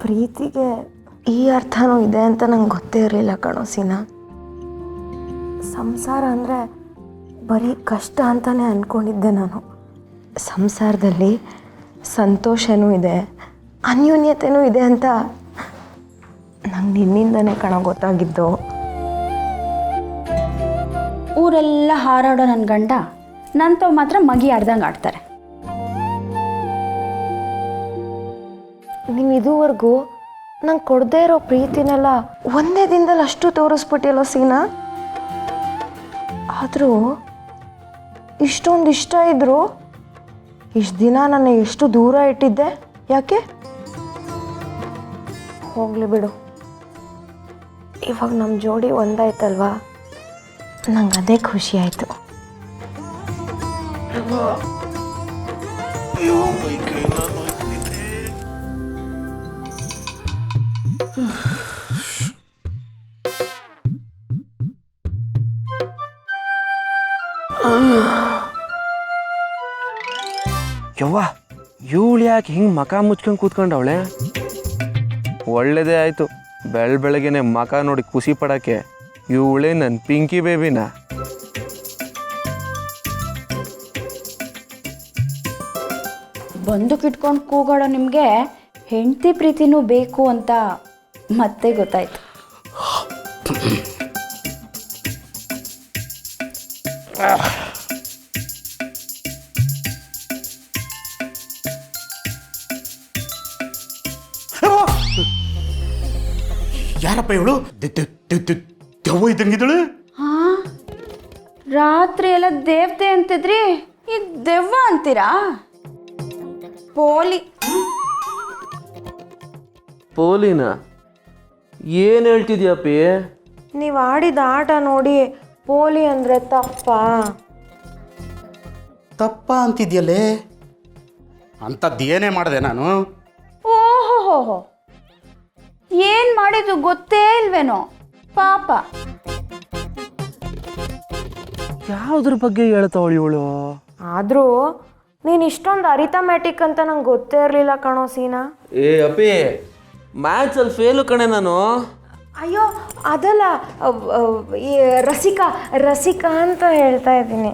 ಪ್ರೀತಿಗೆ ಈ ಅರ್ಥನೂ ಇದೆ ಅಂತ ನಂಗೆ ಗೊತ್ತೇ ಇರಲಿಲ್ಲ ಕಣೋ ಸೀನಾ. ಸಂಸಾರ ಅಂದರೆ ಬರೀ ಕಷ್ಟ ಅಂತಲೇ ಅಂದ್ಕೊಂಡಿದ್ದೆ ನಾನು. ಸಂಸಾರದಲ್ಲಿ ಸಂತೋಷನೂ ಇದೆ, ಅನ್ಯೋನ್ಯತೆಯೂ ಇದೆ ಅಂತ ನಂಗೆ ನಿನ್ನಿಂದನೇ ಗೊತ್ತಾಗಿದ್ದು. ಊರೆಲ್ಲ ಹಾರಾಡೋ ನನ್ನ ಗಂಡ ನಂತವ್ ಮಾತ್ರ ಮಗಿ ಆಡ್ದಂಗೆ ಆಡ್ತಾರೆ. ನೀವು ಇದುವರೆಗೂ ನಂಗೆ ಕೊಡದೇ ಇರೋ ಪ್ರೀತಿನೆಲ್ಲ ಒಂದೇ ದಿನದಲ್ಲಿ ಅಷ್ಟು ತೋರಿಸ್ಬಿಟ್ಟಿಲ್ಲೋ ಸೀನಾ. ಆದರೂ ಇಷ್ಟೊಂದು ಇಷ್ಟ ಇದ್ದರೂ ಇಷ್ಟು ದಿನ ನನ್ನ ಎಷ್ಟು ದೂರ ಇಟ್ಟಿದ್ದೆ ಯಾಕೆ? ಹೋಗಲಿ ಬಿಡು, ಇವಾಗ ನಮ್ಮ ಜೋಡಿ ಒಂದಾಯ್ತಲ್ವಾ, ನಂಗೆ ಅದೇ ಖುಷಿ ಆಯಿತು. ಯವ್ವ, ಇವಳು ಯಾಕೆ ಹಿಂಗೆ ಮಕ ಮುಚ್ಕೊಂಡು ಕೂತ್ಕೊಂಡವಳೆ? ಒಳ್ಳೇದೇ ಆಯಿತು, ಬೆಳಗ್ಗೆನೆ ಮಕ ನೋಡಿ ಖುಷಿ ಪಡೋಕ್ಕೆ. ಇವಳೇ ನನ್ನ ಪಿಂಕಿ ಬೇಬಿನ. ಬಂದುಕಿಟ್ಕೊಂಡು ಕೂಗಾಡೋ ನಿಮಗೆ ಹೆಂಡತಿ ಪ್ರೀತಿನೂ ಬೇಕು ಅಂತ ಮತ್ತೆ ಗೊತ್ತಾಯ್ತು. ಯಾರಪ್ಪ ಇವಳು? ದೆವ್ವ ಇದ್ದಂಗಿದ್ದಳು. ಹಾ, ರಾತ್ರಿ ಎಲ್ಲ ದೇವತೆ ಅಂತಿದ್ರಿ, ಈಗ ದೆವ್ವ ಅಂತೀರಾ? ಪೋಲಿ. ಪೋಲಿನ ಏನು ಹೇಳ್ತಿದ್ಯಪ್ಪಿ? ನೀವು ಆಡಿದ ಆಟ ನೋಡಿ ಪೋಲಿ ಅಂದರೆ ತಪ್ಪಾ? ತಪ್ಪ ಅಂತಿದ್ಯಲ್ಲೇ, ಅಂಥದ್ದು ಏನೇ ಮಾಡಿದೆ ನಾನು? ಓಹೋ, ಏನ್ ಮಾಡಿದ್ದು ಗೊತ್ತೇ ಇಲ್ವೇನೋ ಪಾಪ. ಯಾವುದ್ರ ಬಗ್ಗೆ ಹೇಳ್ತಾವಳು ಇವಳು? ಆದರೂ ನೀನು ಇಷ್ಟೊಂದು ಅರಿಥಮ್ಯಾಟಿಕ್ ಅಂತ ನಂಗೆ ಗೊತ್ತೇ ಇರಲಿಲ್ಲ ಕಣೋ ಸೀನಾ. ಏ ಅಪ್ಪಿ, ಮ್ಯಾಥ್ಸಲ್ಲಿ ಫೇಲು ಕಣೆ ನಾನು. ಅಯ್ಯೋ ಅದಲ್ಲ, ಈ ರಸಿಕಾ ಅಂತ ಹೇಳ್ತಾ ಇದ್ದೀನಿ.